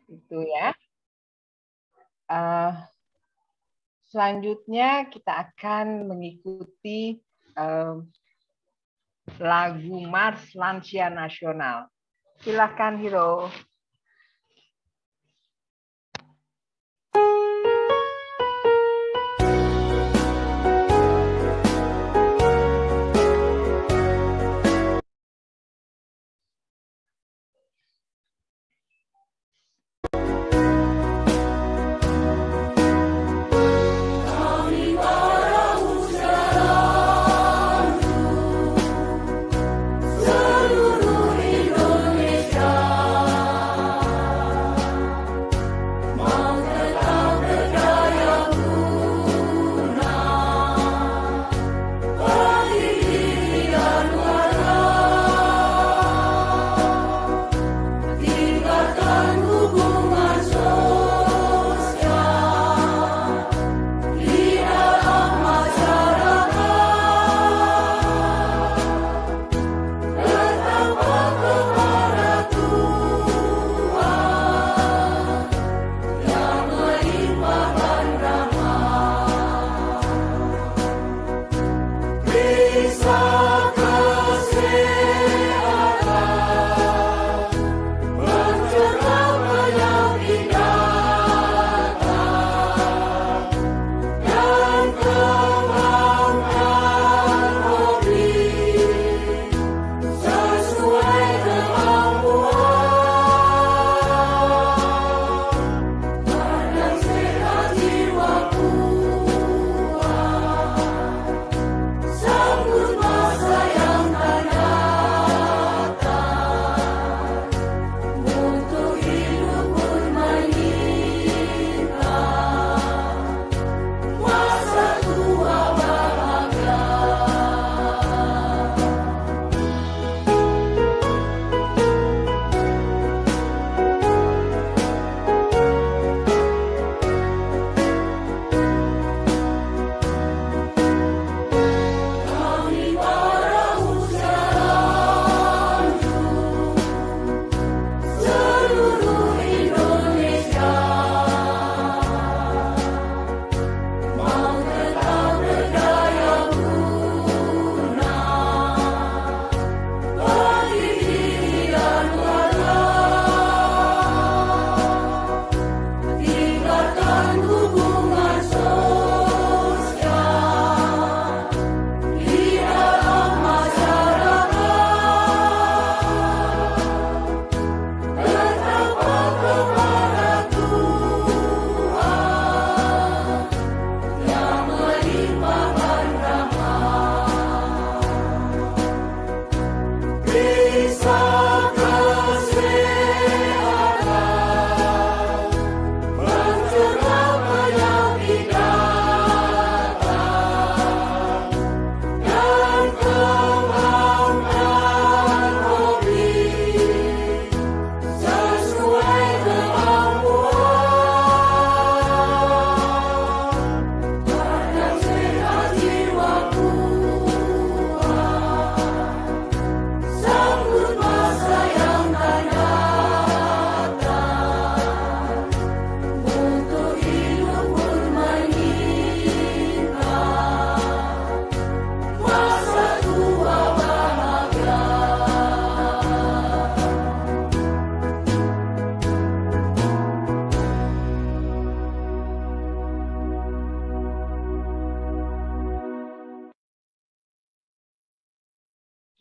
Itu ya. Selanjutnya kita akan mengikuti lagu Mars Lansia Nasional. Silakan Hiro.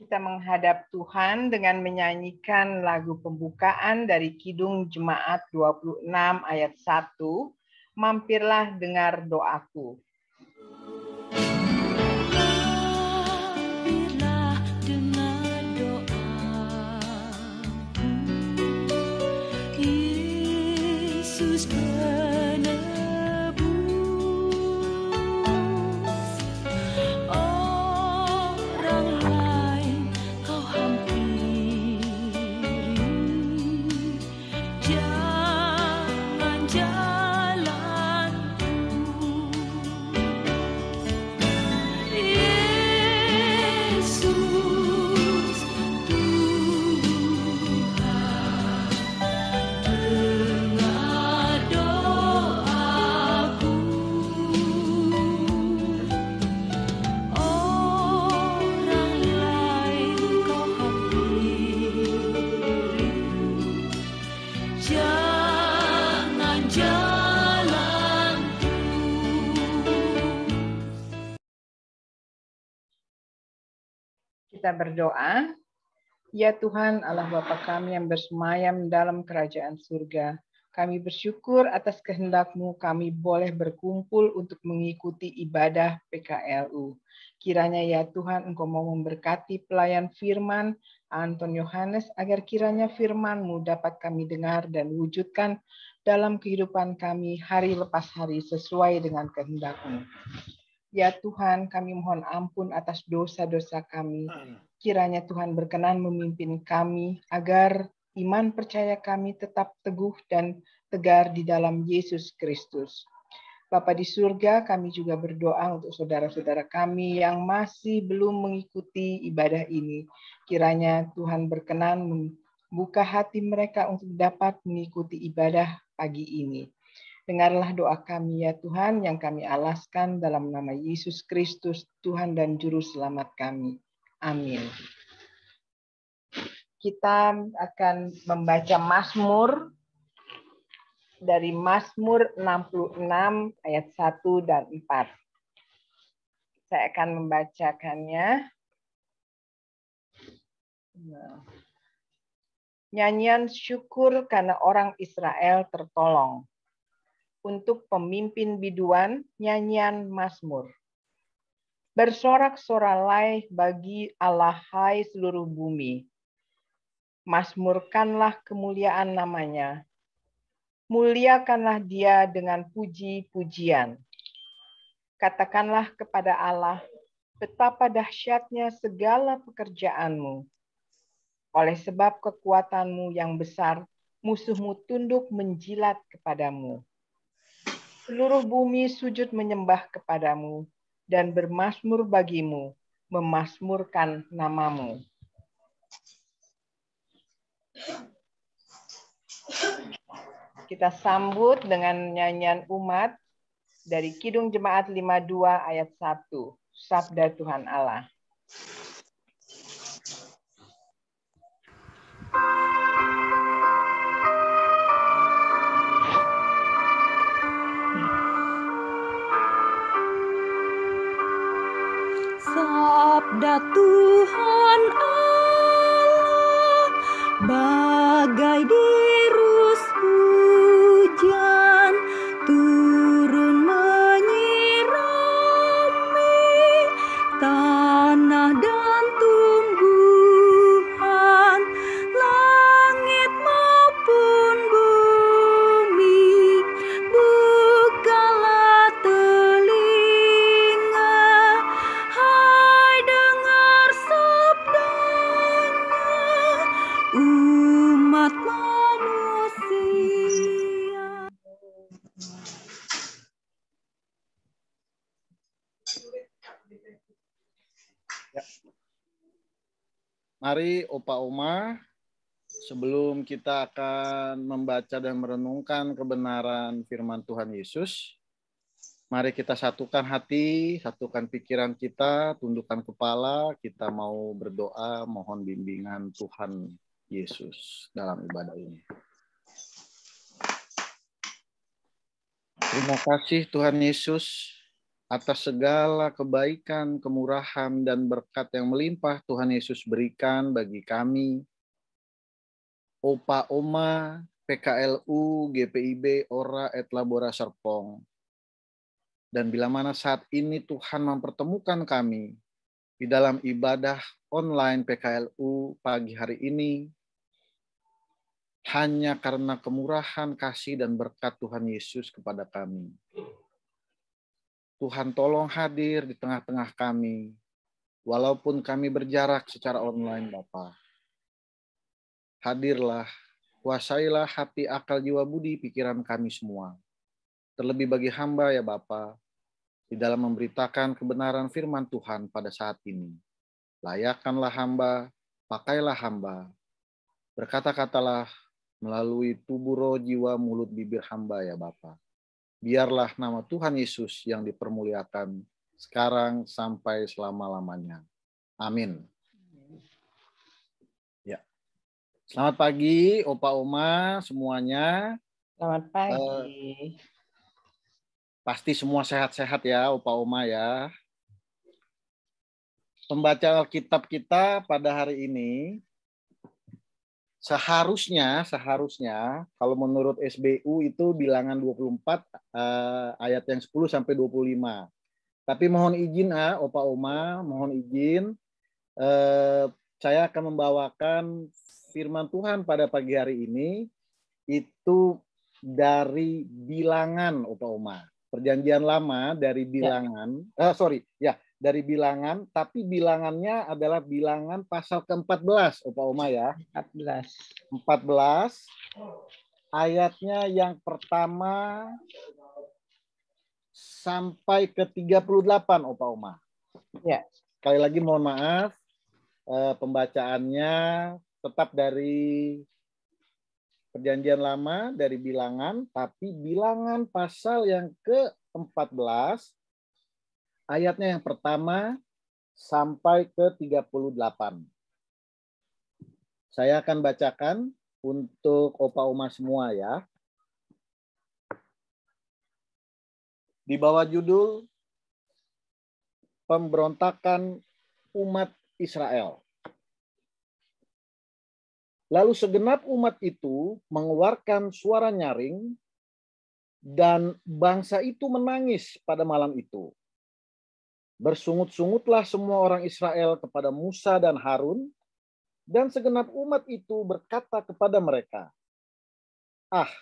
Kita menghadap Tuhan dengan menyanyikan lagu pembukaan dari Kidung Jemaat 26 ayat 1, Mampirlah dengar doaku. Mampirlah dengar doaku, Yesus jalanku Kita berdoa. Ya Tuhan Allah Bapa kami yang bersemayam dalam kerajaan surga, kami bersyukur atas kehendak-Mu kami boleh berkumpul untuk mengikuti ibadah PKLU. Kiranya ya Tuhan Engkau mau memberkati pelayan firman Anton Yohanes agar kiranya firman-Mu dapat kami dengar dan wujudkan dalam kehidupan kami hari lepas hari sesuai dengan kehendak-Mu. Ya Tuhan, kami mohon ampun atas dosa-dosa kami. Kiranya Tuhan berkenan memimpin kami agar iman percaya kami tetap teguh dan tegar di dalam Yesus Kristus. Bapa di surga, kami juga berdoa untuk saudara-saudara kami yang masih belum mengikuti ibadah ini. Kiranya Tuhan berkenan membuka hati mereka untuk dapat mengikuti ibadah pagi ini. Dengarlah doa kami ya Tuhan yang kami alaskan dalam nama Yesus Kristus, Tuhan dan Juru Selamat kami. Amin. Kita akan membaca Mazmur dari Mazmur 66 ayat 1 dan 4. Saya akan membacakannya. Nyanyian syukur karena orang Israel tertolong. Untuk pemimpin biduan, nyanyian Mazmur. Bersorak-sorai bagi Allah hai seluruh bumi. Mazmurkanlah kemuliaan namanya. Muliakanlah dia dengan puji-pujian. Katakanlah kepada Allah, betapa dahsyatnya segala pekerjaanmu. Oleh sebab kekuatanmu yang besar, musuhmu tunduk menjilat kepadamu. Seluruh bumi sujud menyembah kepadamu dan bermazmur bagimu, memazmurkan namamu. Kita sambut dengan nyanyian umat dari Kidung Jemaat 52 ayat 1, Sabda Tuhan Allah. Sabda Tuhan Allah bagai dirus hujan turun menyirami tanah dan tumbuhan, langit maupun bumi. Bukalah telinga, hai dengar sabdanya, umat manusia. Mari Opa Oma, sebelum kita akan membaca dan merenungkan kebenaran firman Tuhan Yesus, mari kita satukan hati, satukan pikiran kita, tundukkan kepala, kita mau berdoa mohon bimbingan Tuhan Yesus dalam ibadah ini. Terima kasih Tuhan Yesus atas segala kebaikan, kemurahan, dan berkat yang melimpah Tuhan Yesus berikan bagi kami, Opa Oma, PKLU, GPIB, Ora, et Labora Serpong. Dan bila mana saat ini Tuhan mempertemukan kami di dalam ibadah online PKLU pagi hari ini, hanya karena kemurahan, kasih, dan berkat Tuhan Yesus kepada kami. Tuhan tolong hadir di tengah-tengah kami, walaupun kami berjarak secara online, Bapa. Hadirlah, kuasailah hati, akal, jiwa, budi, pikiran kami semua. Terlebih bagi hamba ya Bapa, di dalam memberitakan kebenaran firman Tuhan pada saat ini. Layakkanlah hamba, pakailah hamba. Berkata-katalah melalui tubuh roh, jiwa, mulut, bibir hamba ya Bapa. Biarlah nama Tuhan Yesus yang dipermuliakan sekarang sampai selama-lamanya. Amin. Ya. Selamat pagi, Opa Oma semuanya. Selamat pagi. Pasti semua sehat-sehat ya, Opa Oma ya. Pembacaan Alkitab kita pada hari ini seharusnya kalau menurut SBU itu bilangan 24 ayat yang 10 sampai 25. Tapi mohon izin Opa Oma, mohon izin saya akan membawakan firman Tuhan pada pagi hari ini itu dari bilangan Opa Oma. Perjanjian lama dari bilangan, dari bilangan, tapi bilangannya adalah bilangan pasal ke-14, Opa Oma ya. 14 ayatnya yang pertama sampai ke 38, Opa Oma. Ya. Sekali lagi mohon maaf, pembacaannya tetap dari Perjanjian Lama, dari bilangan, tapi bilangan pasal yang ke-14, ayatnya yang pertama sampai ke 38. Saya akan bacakan untuk Opa Oma semua ya. Di bawah judul Pemberontakan Umat Israel. Lalu segenap umat itu mengeluarkan suara nyaring dan bangsa itu menangis pada malam itu. Bersungut-sungutlah semua orang Israel kepada Musa dan Harun, dan segenap umat itu berkata kepada mereka, "Ah,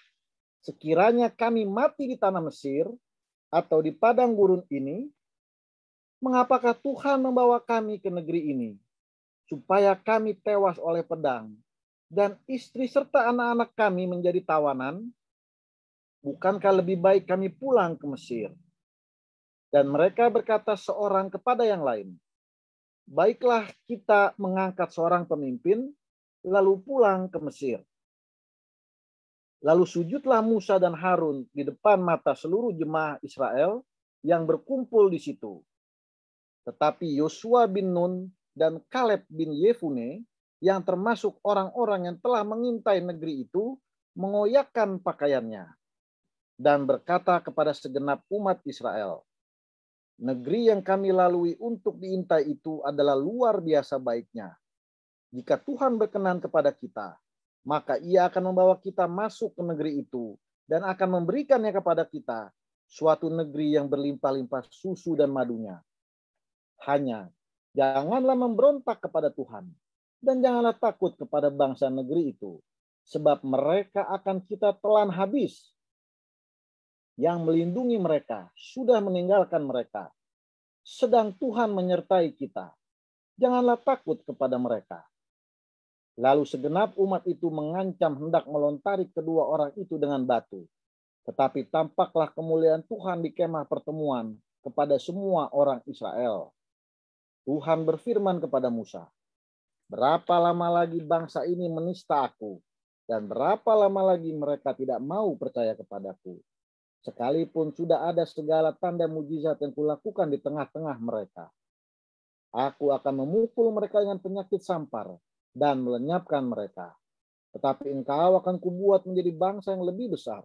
sekiranya kami mati di tanah Mesir atau di padang gurun ini, mengapakah Tuhan membawa kami ke negeri ini, supaya kami tewas oleh pedang, dan istri serta anak-anak kami menjadi tawanan? Bukankah lebih baik kami pulang ke Mesir?" Dan mereka berkata seorang kepada yang lain, "Baiklah kita mengangkat seorang pemimpin, lalu pulang ke Mesir." Lalu sujudlah Musa dan Harun di depan mata seluruh jemaah Israel yang berkumpul di situ. Tetapi Yosua bin Nun dan Kaleb bin Yefune, yang termasuk orang-orang yang telah mengintai negeri itu, mengoyakkan pakaiannya dan berkata kepada segenap umat Israel, "Negeri yang kami lalui untuk diintai itu adalah luar biasa baiknya. Jika Tuhan berkenan kepada kita, maka Ia akan membawa kita masuk ke negeri itu dan akan memberikannya kepada kita, suatu negeri yang berlimpah-limpah susu dan madunya. Hanya janganlah memberontak kepada Tuhan, dan janganlah takut kepada bangsa negeri itu, sebab mereka akan kita telan habis. Yang melindungi mereka sudah meninggalkan mereka, sedang Tuhan menyertai kita. Janganlah takut kepada mereka." Lalu segenap umat itu mengancam hendak melontari kedua orang itu dengan batu. Tetapi tampaklah kemuliaan Tuhan di kemah pertemuan kepada semua orang Israel. Tuhan berfirman kepada Musa, "Berapa lama lagi bangsa ini menista aku, dan berapa lama lagi mereka tidak mau percaya kepadaku, sekalipun sudah ada segala tanda mujizat yang kulakukan di tengah-tengah mereka. Aku akan memukul mereka dengan penyakit sampar dan melenyapkan mereka. Tetapi engkau akan kubuat menjadi bangsa yang lebih besar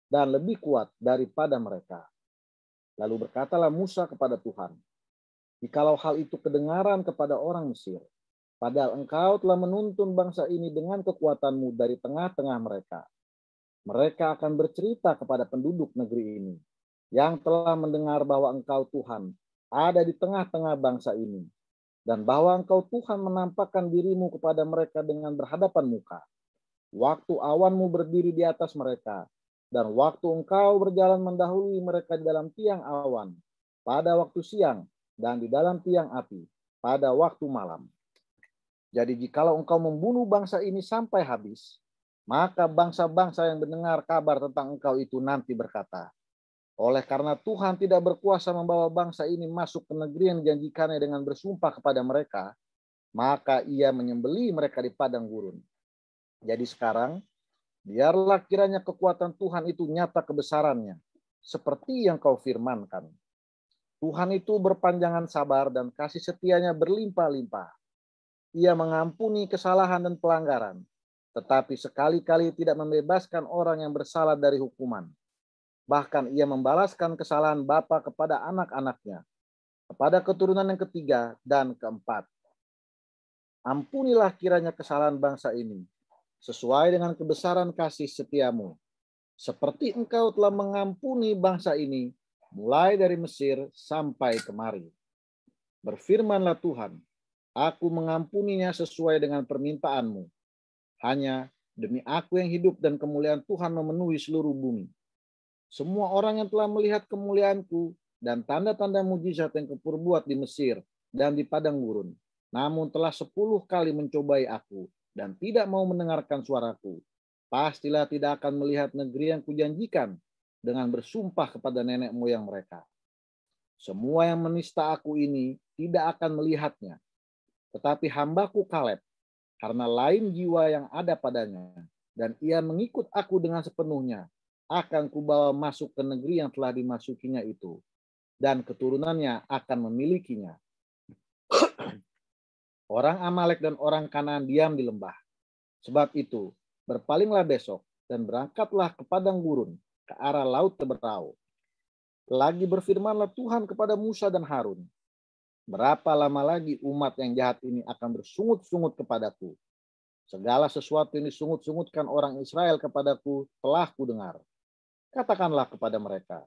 dan lebih kuat daripada mereka." Lalu berkatalah Musa kepada Tuhan, "Jikalau hal itu kedengaran kepada orang Mesir, padahal engkau telah menuntun bangsa ini dengan kekuatanmu dari tengah-tengah mereka, mereka akan bercerita kepada penduduk negeri ini, yang telah mendengar bahwa engkau Tuhan ada di tengah-tengah bangsa ini, dan bahwa engkau Tuhan menampakkan dirimu kepada mereka dengan berhadapan muka, waktu awanmu berdiri di atas mereka, dan waktu engkau berjalan mendahului mereka di dalam tiang awan, pada waktu siang, dan di dalam tiang api, pada waktu malam. Jadi jikalau engkau membunuh bangsa ini sampai habis, maka bangsa-bangsa yang mendengar kabar tentang engkau itu nanti berkata, oleh karena Tuhan tidak berkuasa membawa bangsa ini masuk ke negeri yang dijanjikannya dengan bersumpah kepada mereka, maka Ia menyembelih mereka di padang gurun. Jadi sekarang, biarlah kiranya kekuatan Tuhan itu nyata kebesarannya, seperti yang kau firmankan. Tuhan itu berpanjangan sabar dan kasih setianya berlimpah-limpah. Ia mengampuni kesalahan dan pelanggaran, tetapi sekali-kali tidak membebaskan orang yang bersalah dari hukuman. Bahkan ia membalaskan kesalahan bapa kepada anak-anaknya, Kepada keturunan yang ketiga dan keempat, ampunilah kiranya kesalahan bangsa ini, sesuai dengan kebesaran kasih setiamu, seperti engkau telah mengampuni bangsa ini, mulai dari Mesir sampai kemari. Berfirmanlah Tuhan, aku mengampuninya sesuai dengan permintaanmu. Hanya demi aku yang hidup dan kemuliaan Tuhan memenuhi seluruh bumi. Semua orang yang telah melihat kemuliaanku dan tanda-tanda mujizat yang kuperbuat di Mesir dan di padang gurun, namun telah 10 kali mencobai aku dan tidak mau mendengarkan suaraku, pastilah tidak akan melihat negeri yang kujanjikan dengan bersumpah kepada nenek moyang mereka. Semua yang menista aku ini tidak akan melihatnya, tetapi hambaku Kaleb, karena lain jiwa yang ada padanya, dan ia mengikut aku dengan sepenuhnya, akan kubawa masuk ke negeri yang telah dimasukinya itu, dan keturunannya akan memilikinya. Orang Amalek dan orang Kanaan diam di lembah. Sebab itu, berpalinglah besok dan berangkatlah ke padang gurun, ke arah laut Teberau. Lagi berfirmanlah Tuhan kepada Musa dan Harun, berapa lama lagi umat yang jahat ini akan bersungut-sungut kepadaku? Segala sesuatu yang disungut-sungutkan orang Israel kepadaku telah kudengar. Katakanlah kepada mereka,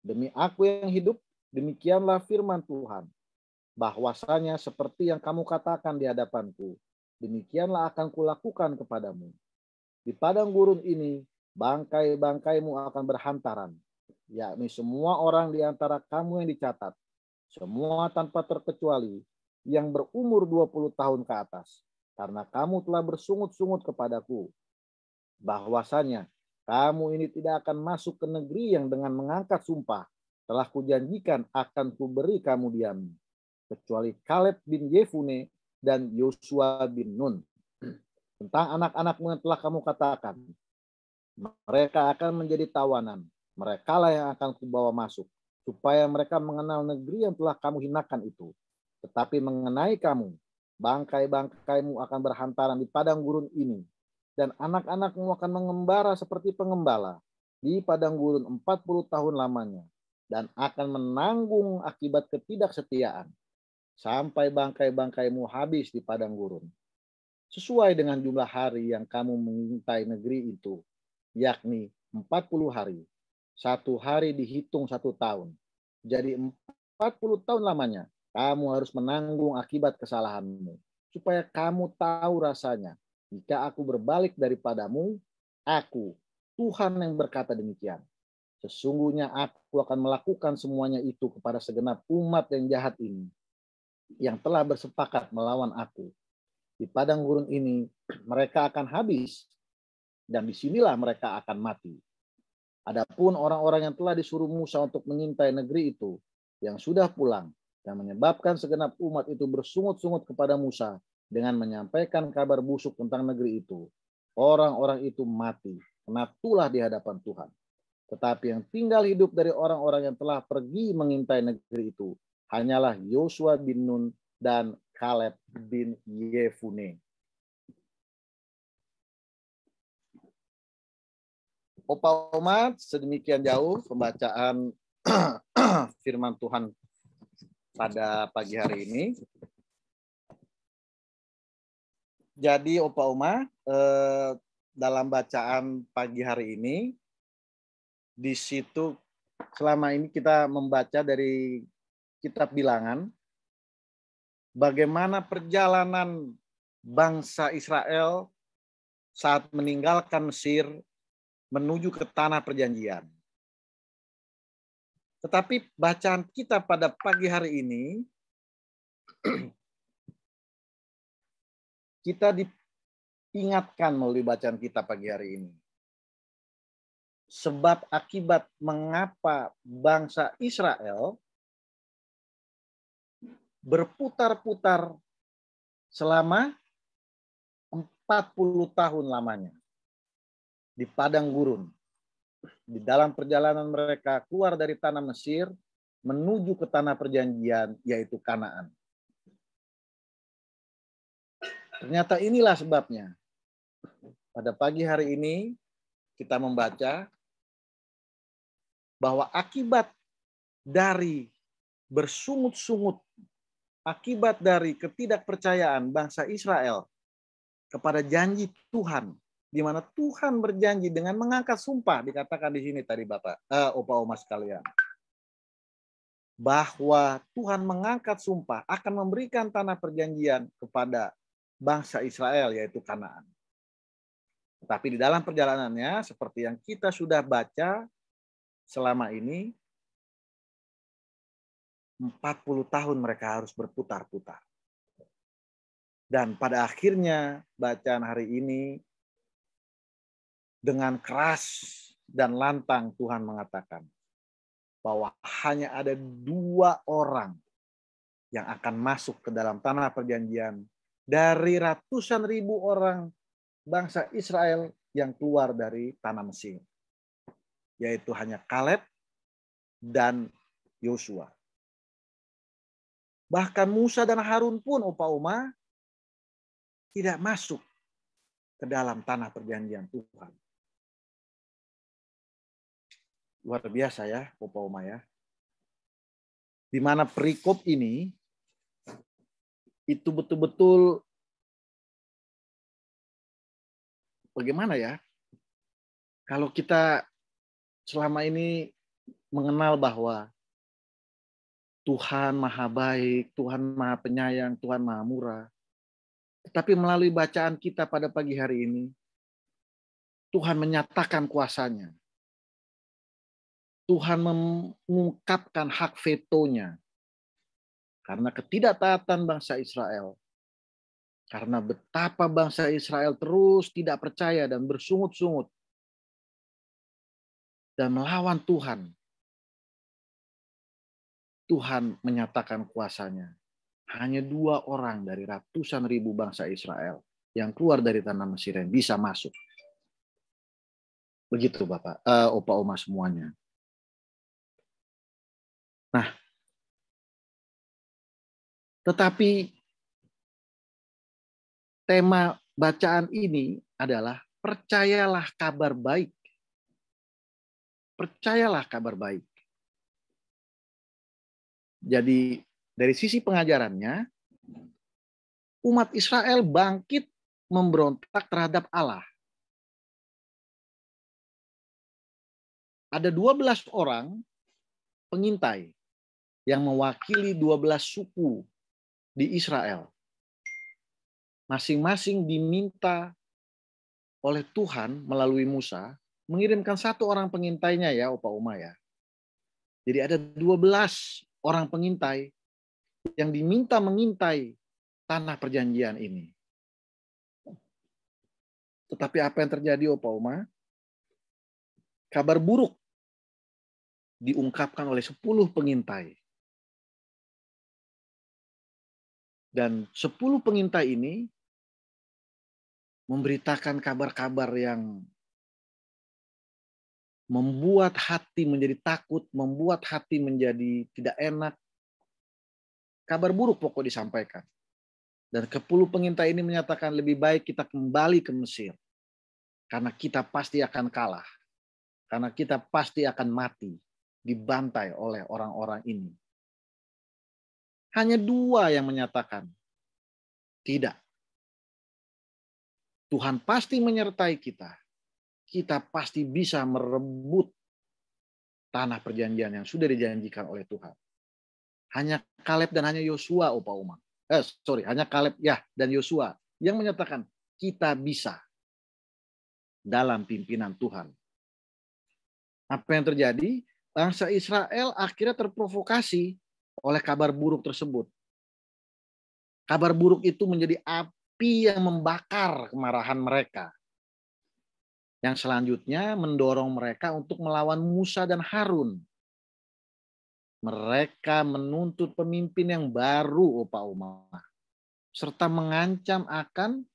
demi aku yang hidup, demikianlah firman Tuhan, bahwasanya seperti yang kamu katakan di hadapanku, demikianlah akan kulakukan kepadamu. Di padang gurun ini, bangkai-bangkaimu akan berhantaran, yakni semua orang di antara kamu yang dicatat, semua tanpa terkecuali, yang berumur 20 tahun ke atas, karena kamu telah bersungut-sungut kepadaku, bahwasanya kamu ini tidak akan masuk ke negeri yang dengan mengangkat sumpah telah kujanjikan akan kuberi kamu diam, kecuali Kaleb bin Yefune dan Yosua bin Nun. Tentang anak-anakmu yang telah kamu katakan, mereka akan menjadi tawanan, merekalah yang akan kubawa masuk, supaya mereka mengenal negeri yang telah kamu hinakan itu. Tetapi mengenai kamu, bangkai-bangkaimu akan berhantaran di padang gurun ini, dan anak-anakmu akan mengembara seperti pengembala di padang gurun 40 tahun lamanya, dan akan menanggung akibat ketidaksetiaan, sampai bangkai-bangkaimu habis di padang gurun. Sesuai dengan jumlah hari yang kamu mengintai negeri itu, yakni 40 hari. 1 hari dihitung 1 tahun. Jadi 40 tahun lamanya, kamu harus menanggung akibat kesalahanmu, supaya kamu tahu rasanya. Jika aku berbalik daripadamu, aku, Tuhan yang berkata demikian. Sesungguhnya aku akan melakukan semuanya itu kepada segenap umat yang jahat ini, yang telah bersepakat melawan aku. Di padang gurun ini mereka akan habis, dan disinilah mereka akan mati. Adapun orang-orang yang telah disuruh Musa untuk mengintai negeri itu, yang sudah pulang, dan menyebabkan segenap umat itu bersungut-sungut kepada Musa dengan menyampaikan kabar busuk tentang negeri itu, orang-orang itu mati, kena tulah di hadapan Tuhan. Tetapi yang tinggal hidup dari orang-orang yang telah pergi mengintai negeri itu, hanyalah Yosua bin Nun dan Kaleb bin Yefune. Opa umat, sedemikian jauh pembacaan firman Tuhan pada pagi hari ini. Jadi Opa Uma, dalam bacaan pagi hari ini, di situ selama ini kita membaca dari kitab Bilangan, bagaimana perjalanan bangsa Israel saat meninggalkan Mesir menuju ke tanah perjanjian. Tetapi bacaan kita pada pagi hari ini, kita diingatkan melalui bacaan kita pagi hari ini. Sebab akibat mengapa bangsa Israel berputar-putar selama 40 tahun lamanya di padang gurun. Di dalam perjalanan mereka keluar dari tanah Mesir menuju ke tanah perjanjian, yaitu Kanaan. Ternyata inilah sebabnya. Pada pagi hari ini kita membaca bahwa akibat dari bersungut-sungut akibat dari ketidakpercayaan bangsa Israel kepada janji Tuhan, di mana Tuhan berjanji dengan mengangkat sumpah, dikatakan di sini tadi Bapak, Opa Oma sekalian, bahwa Tuhan mengangkat sumpah akan memberikan tanah perjanjian kepada bangsa Israel, yaitu Kanaan. Tapi di dalam perjalanannya, seperti yang kita sudah baca selama ini, 40 tahun mereka harus berputar-putar. Dan pada akhirnya bacaan hari ini dengan keras dan lantang Tuhan mengatakan bahwa hanya ada 2 orang yang akan masuk ke dalam tanah perjanjian dari ratusan ribu orang bangsa Israel yang keluar dari tanah Mesir, yaitu hanya Kaleb dan Yosua. Bahkan Musa dan Harun pun, Opa Oma, tidak masuk ke dalam tanah perjanjian Tuhan. Luar biasa ya, Opa Oma ya. Di mana perikop ini itu betul-betul bagaimana ya? Kalau kita selama ini mengenal bahwa Tuhan Maha Baik, Tuhan Maha Penyayang, Tuhan Maha Murah. Tetapi melalui bacaan kita pada pagi hari ini, Tuhan menyatakan kuasanya. Tuhan mengungkapkan hak vetonya. Karena ketidaktaatan bangsa Israel. Karena betapa bangsa Israel terus tidak percaya dan bersungut-sungut. Dan melawan Tuhan. Tuhan menyatakan kuasanya. Hanya 2 orang dari ratusan ribu bangsa Israel yang keluar dari tanah Mesir yang bisa masuk. Begitu Bapak, Opa Oma semuanya. Nah, tetapi tema bacaan ini adalah percayalah kabar baik. Percayalah kabar baik. Jadi dari sisi pengajarannya, umat Israel bangkit memberontak terhadap Allah. Ada 12 orang pengintai yang mewakili 12 suku di Israel. Masing-masing diminta oleh Tuhan melalui Musa mengirimkan 1 orang pengintainya ya, Opa Oma ya. Jadi ada 12 orang pengintai yang diminta mengintai tanah perjanjian ini. Tetapi apa yang terjadi, Opa Oma? Kabar buruk diungkapkan oleh 10 pengintai. Dan 10 pengintai ini memberitakan kabar-kabar yang membuat hati menjadi takut, membuat hati menjadi tidak enak. Kabar buruk pokok disampaikan. Dan 10 pengintai ini menyatakan lebih baik kita kembali ke Mesir. Karena kita pasti akan kalah. Karena kita pasti akan mati. Dibantai oleh orang-orang ini. Hanya 2 yang menyatakan tidak. Tuhan pasti menyertai kita. Kita pasti bisa merebut tanah perjanjian yang sudah dijanjikan oleh Tuhan. Hanya Kaleb dan hanya Yosua, Opa Oma. Hanya Kaleb dan Yosua yang menyatakan kita bisa dalam pimpinan Tuhan. Apa yang terjadi? Bangsa Israel akhirnya terprovokasi oleh kabar buruk tersebut. Kabar buruk itu menjadi api yang membakar kemarahan mereka. Yang selanjutnya mendorong mereka untuk melawan Musa dan Harun. Mereka menuntut pemimpin yang baru, Opa Oma. Serta mengancam akan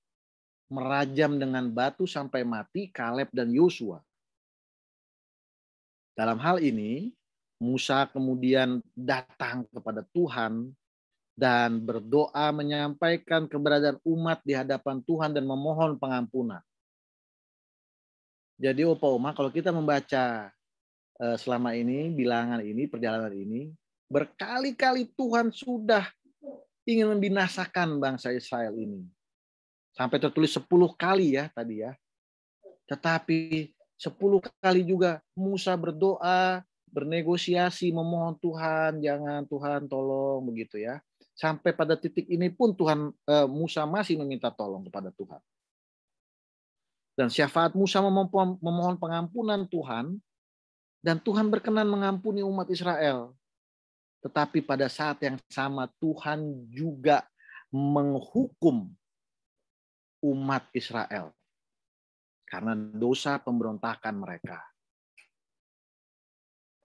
merajam dengan batu sampai mati Kaleb dan Yosua. Dalam hal ini, Musa kemudian datang kepada Tuhan dan berdoa menyampaikan keberadaan umat di hadapan Tuhan dan memohon pengampunan. Jadi Opa Oma, kalau kita membaca selama ini, bilangan ini, perjalanan ini, Berkali-kali Tuhan sudah ingin membinasakan bangsa Israel ini. Sampai tertulis 10 kali ya tadi ya. Tetapi 10 kali juga Musa berdoa, bernegosiasi, memohon Tuhan, jangan Tuhan tolong begitu ya. Sampai pada titik ini pun Musa masih meminta tolong kepada Tuhan. Dan syafaat Musa memohon pengampunan Tuhan, dan Tuhan berkenan mengampuni umat Israel. Tetapi pada saat yang sama Tuhan juga menghukum umat Israel karena dosa pemberontakan mereka.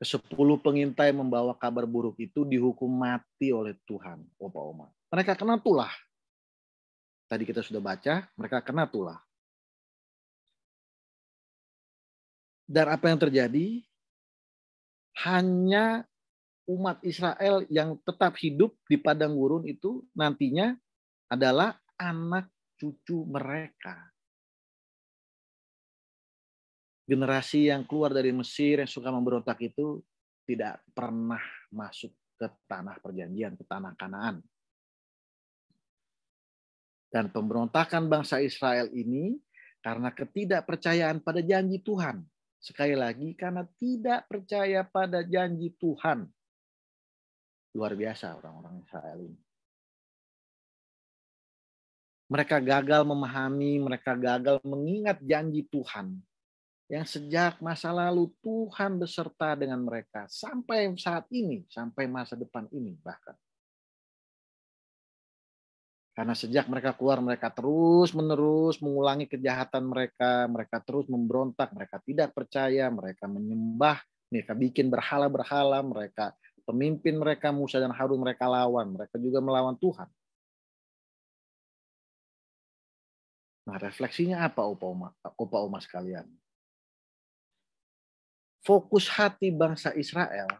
Ke-10 pengintai membawa kabar buruk itu dihukum mati oleh Tuhan, Opa-Oma. Mereka kena tulah. Tadi kita sudah baca, mereka kena tulah. Dan apa yang terjadi? Hanya umat Israel yang tetap hidup di padang gurun itu nantinya adalah anak cucu mereka. Generasi yang keluar dari Mesir yang suka memberontak itu tidak pernah masuk ke tanah perjanjian, ke tanah Kanaan. Dan pemberontakan bangsa Israel ini karena ketidakpercayaan pada janji Tuhan. Sekali lagi, karena tidak percaya pada janji Tuhan. Luar biasa orang-orang Israel ini. Mereka gagal memahami, mereka gagal mengingat janji Tuhan. Yang sejak masa lalu Tuhan beserta dengan mereka sampai saat ini, sampai masa depan ini bahkan. Karena sejak mereka keluar, mereka terus-menerus mengulangi kejahatan mereka, mereka terus memberontak, mereka tidak percaya, mereka menyembah, mereka bikin berhala-berhala, mereka pemimpin mereka Musa dan Harun mereka lawan, mereka juga melawan Tuhan. Nah, refleksinya apa Opa-Oma sekalian? Fokus hati bangsa Israel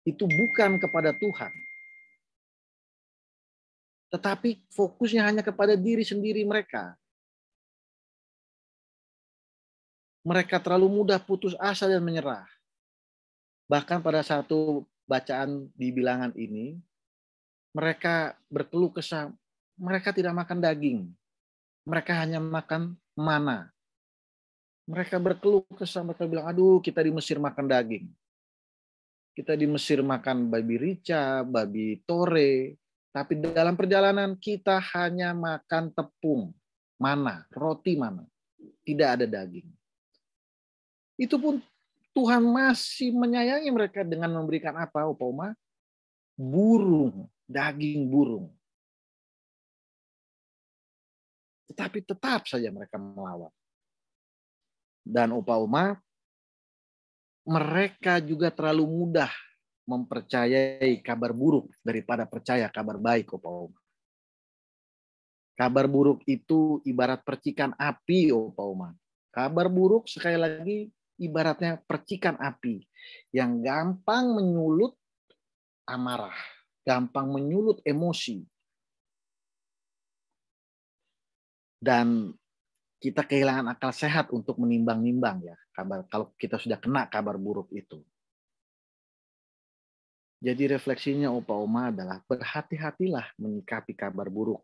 itu bukan kepada Tuhan. Tetapi fokusnya hanya kepada diri sendiri mereka. Mereka terlalu mudah putus asa dan menyerah. Bahkan pada satu bacaan di bilangan ini, mereka berkeluh kesah, mereka tidak makan daging. Mereka hanya makan mana. Mereka berkeluh kesah, mereka bilang, aduh kita di Mesir makan daging. Kita di Mesir makan babi rica, babi tore, tapi dalam perjalanan kita hanya makan tepung, mana, roti mana, tidak ada daging. Itu pun Tuhan masih menyayangi mereka dengan memberikan apa, Opa-Oma? Burung, daging burung. Tetapi tetap saja mereka melawan. Dan Opa-Oma, mereka juga terlalu mudah mempercayai kabar buruk daripada percaya kabar baik, Opa-Oma. Kabar buruk itu ibarat percikan api, Opa-Oma. Kabar buruk sekali lagi ibaratnya percikan api yang gampang menyulut amarah, gampang menyulut emosi. Dan kita kehilangan akal sehat untuk menimbang-nimbang ya kabar kalau kita sudah kena kabar buruk itu. Jadi refleksinya Opa-Oma adalah berhati-hatilah menyikapi kabar buruk.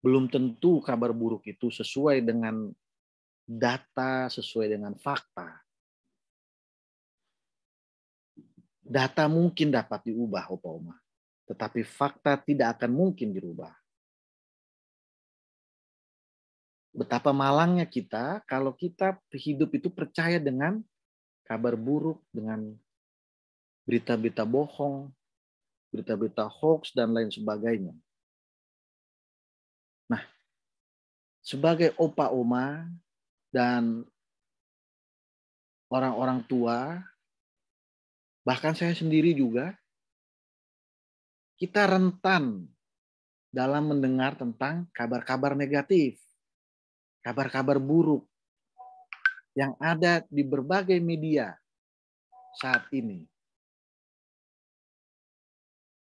Belum tentu kabar buruk itu sesuai dengan data, sesuai dengan fakta. Data mungkin dapat diubah, Opa-Oma. Tetapi fakta tidak akan mungkin dirubah. Betapa malangnya kita kalau kita hidup itu percaya dengan kabar buruk, dengan berita-berita bohong, berita-berita hoax, dan lain sebagainya. Nah, sebagai Opa-Oma dan orang-orang tua, bahkan saya sendiri juga, kita rentan dalam mendengar tentang kabar-kabar negatif, kabar-kabar buruk yang ada di berbagai media saat ini.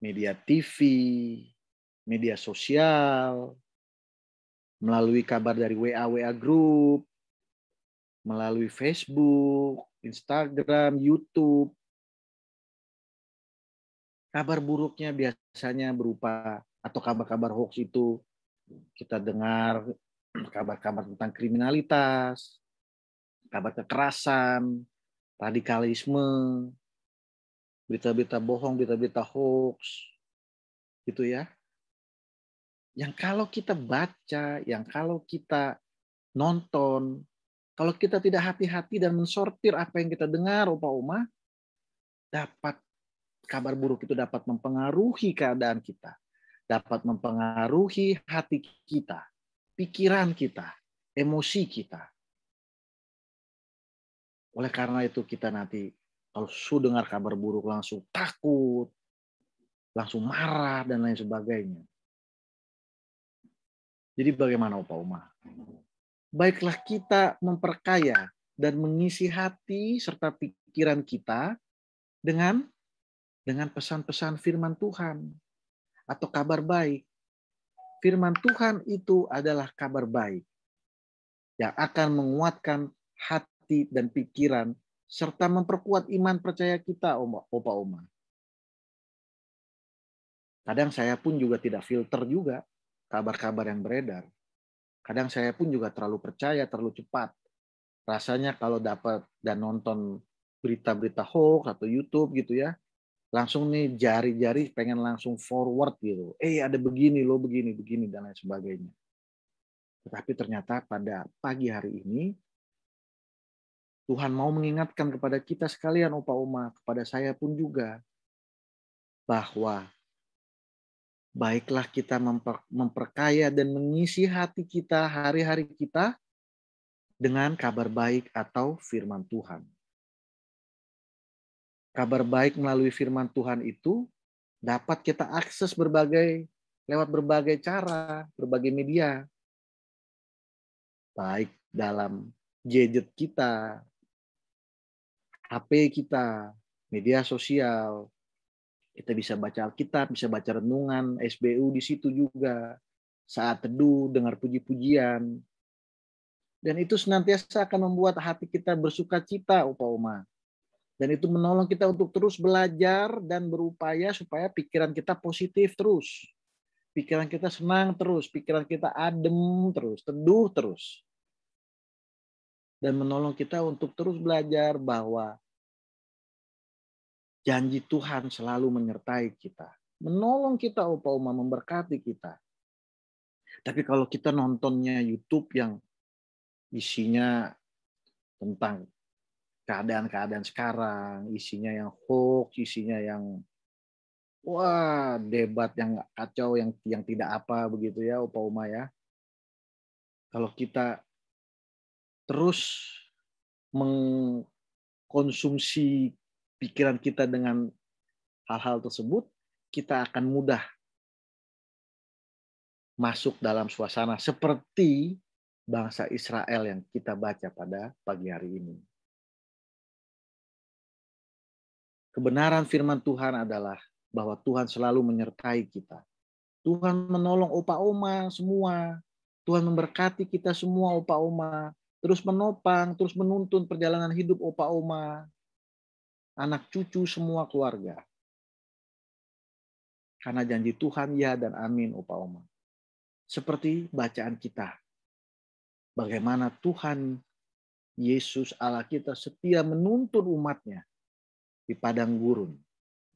Media TV, media sosial, melalui kabar dari WA Group, melalui Facebook, Instagram, YouTube. Kabar buruknya biasanya berupa atau kabar-kabar hoax itu kita dengar kabar-kabar tentang kriminalitas, kabar kekerasan, radikalisme, berita-berita bohong, berita-berita hoax, gitu ya. Yang kalau kita baca, yang kalau kita nonton, kalau kita tidak hati-hati dan mensortir apa yang kita dengar, Opa Oma, dapat kabar buruk itu dapat mempengaruhi keadaan kita, dapat mempengaruhi hati kita, pikiran kita, emosi kita. Oleh karena itu kita nanti kalau sudah dengar kabar buruk langsung takut, langsung marah dan lain sebagainya. Jadi bagaimana Opa Oma? Baiklah kita memperkaya dan mengisi hati serta pikiran kita dengan pesan-pesan firman Tuhan atau kabar baik. Firman Tuhan itu adalah kabar baik yang akan menguatkan hati dan pikiran serta memperkuat iman percaya kita, Opa Oma. Kadang saya pun juga tidak filter juga kabar-kabar yang beredar. Kadang saya pun juga terlalu percaya, terlalu cepat. Rasanya kalau dapat dan nonton berita-berita hoax atau YouTube gitu ya, langsung nih jari-jari pengen langsung forward gitu. Ada begini loh, begini, dan lain sebagainya. Tetapi ternyata pada pagi hari ini, Tuhan mau mengingatkan kepada kita sekalian, Opa Oma, kepada saya pun juga, bahwa baiklah kita memperkaya dan mengisi hati kita, hari-hari kita, dengan kabar baik atau firman Tuhan. Kabar baik melalui firman Tuhan itu dapat kita akses lewat berbagai cara, berbagai media. Baik dalam gadget kita, HP kita, media sosial, kita bisa baca Alkitab, bisa baca renungan, SBU di situ juga. Saat teduh, dengar puji-pujian. Dan itu senantiasa akan membuat hati kita bersuka cita, Opa Oma. Dan itu menolong kita untuk terus belajar dan berupaya supaya pikiran kita positif terus. Pikiran kita senang terus, pikiran kita adem terus, teduh terus. Dan menolong kita untuk terus belajar bahwa janji Tuhan selalu menyertai kita. Menolong kita, Opa Oma, memberkati kita. Tapi kalau kita nontonnya YouTube yang isinya tentang keadaan-keadaan sekarang, isinya yang hoax, isinya yang debat yang kacau, yang tidak apa begitu ya, Opa Oma ya. Kalau kita terus mengkonsumsi pikiran kita dengan hal-hal tersebut, kita akan mudah masuk dalam suasana seperti bangsa Israel yang kita baca pada pagi hari ini. Kebenaran firman Tuhan adalah bahwa Tuhan selalu menyertai kita. Tuhan menolong Opa Oma semua. Tuhan memberkati kita semua, Opa Oma. Terus menopang, terus menuntun perjalanan hidup Opa Oma. Anak cucu semua keluarga. Karena janji Tuhan ya dan amin, Opa Oma. Seperti bacaan kita. Bagaimana Tuhan Yesus Allah kita setia menuntun umatnya di padang gurun.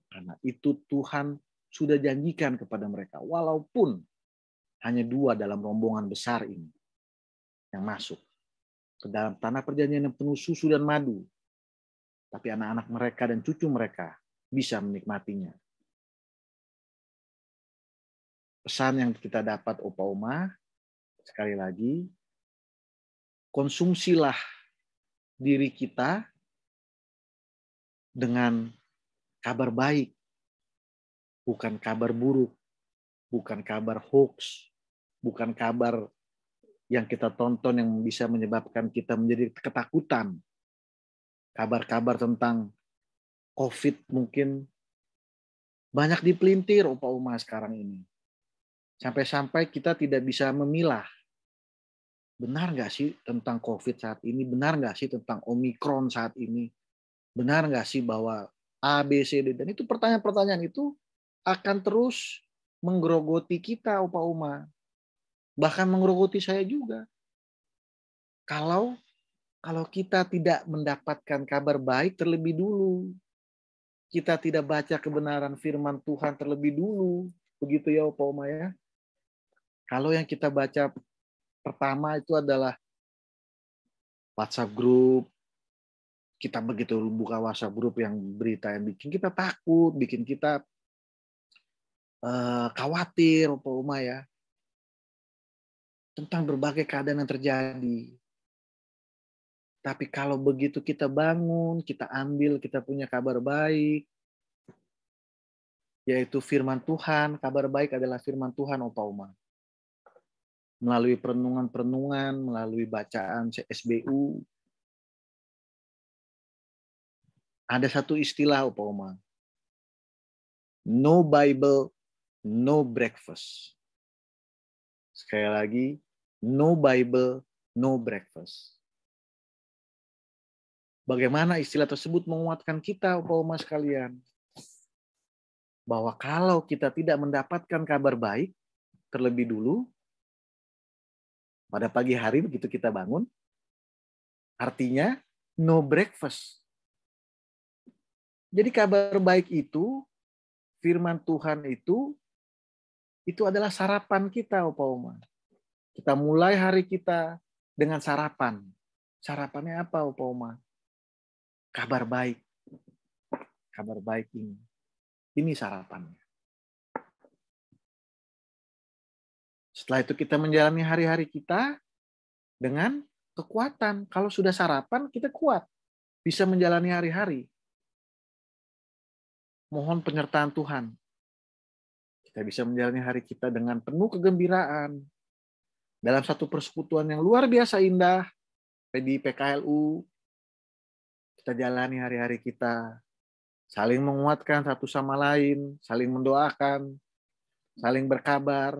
Karena itu Tuhan sudah janjikan kepada mereka. Walaupun hanya 2 dalam rombongan besar ini yang masuk ke dalam tanah perjanjian yang penuh susu dan madu. Tapi anak-anak mereka dan cucu mereka bisa menikmatinya. Pesan yang kita dapat, Opa Oma, sekali lagi, konsumsilah diri kita dengan kabar baik, bukan kabar buruk, bukan kabar hoax, bukan kabar yang kita tonton yang bisa menyebabkan kita menjadi ketakutan. Kabar-kabar tentang COVID mungkin banyak dipelintir, Opa Oma, sekarang ini. Sampai-sampai kita tidak bisa memilah. Benar nggak sih tentang COVID saat ini? Benar nggak sih tentang Omikron saat ini? Benar nggak sih bahwa A, B, C, D? Dan itu pertanyaan-pertanyaan itu akan terus menggerogoti kita, Opa Oma. Bahkan menggerogoti saya juga. Kalau kita tidak mendapatkan kabar baik terlebih dulu. Kita tidak baca kebenaran firman Tuhan terlebih dulu. Begitu ya Opa Oma ya. Kalau yang kita baca pertama itu adalah WhatsApp group. Kita begitu buka WhatsApp group yang berita yang bikin kita takut, bikin kita khawatir Opa Oma ya. Tentang berbagai keadaan yang terjadi. Tapi kalau begitu kita bangun, kita ambil, kita punya kabar baik, yaitu firman Tuhan. Kabar baik adalah firman Tuhan, Opa Oma. Melalui perenungan-perenungan, melalui bacaan CSBU. Ada satu istilah, Opa Oma. No Bible, no breakfast. Sekali lagi, no Bible, no breakfast. Bagaimana istilah tersebut menguatkan kita, Opa Oma sekalian? Bahwa kalau kita tidak mendapatkan kabar baik terlebih dulu, pada pagi hari begitu kita bangun, artinya no breakfast. Jadi kabar baik itu, firman Tuhan itu adalah sarapan kita, Opa Oma. Kita mulai hari kita dengan sarapan. Sarapannya apa, Opa Oma? Kabar baik. Kabar baik ini. Ini sarapannya. Setelah itu kita menjalani hari-hari kita dengan kekuatan. Kalau sudah sarapan, kita kuat. Bisa menjalani hari-hari. Mohon penyertaan Tuhan. Kita bisa menjalani hari kita dengan penuh kegembiraan. Dalam satu persekutuan yang luar biasa indah. Di PKLU. Kita jalani hari-hari kita. Saling menguatkan satu sama lain. Saling mendoakan. Saling berkabar.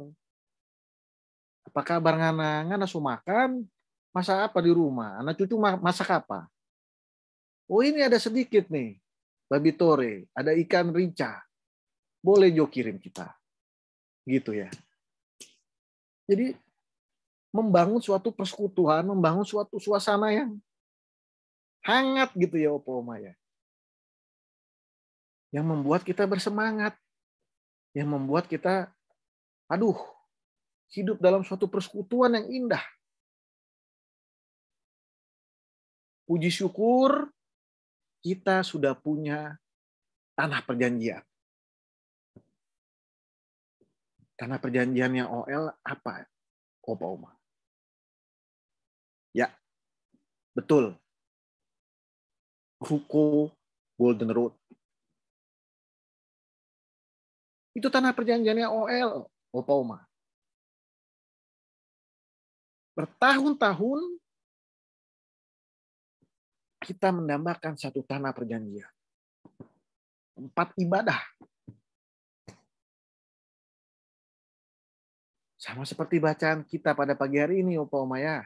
Apa kabar ngana? Ngana su makan? Masak apa di rumah? Anak cucu masak apa? Oh ini ada sedikit nih. Babi tore. Ada ikan rica. Boleh Jo kirim kita. Gitu ya. Jadi membangun suatu persekutuan, membangun suatu suasana yang hangat gitu ya Opa Oma ya. Yang membuat kita bersemangat. Yang membuat kita, hidup dalam suatu persekutuan yang indah. Puji syukur kita sudah punya tanah perjanjian. Tanah perjanjiannya OL apa, Opa Oma? Ya, betul. Ruko Golden Road. Itu tanah perjanjiannya OL, Opa Oma. Bertahun-tahun kita mendambakan satu tanah perjanjian. Tempat ibadah. Sama seperti bacaan kita pada pagi hari ini, Opa Oma ya.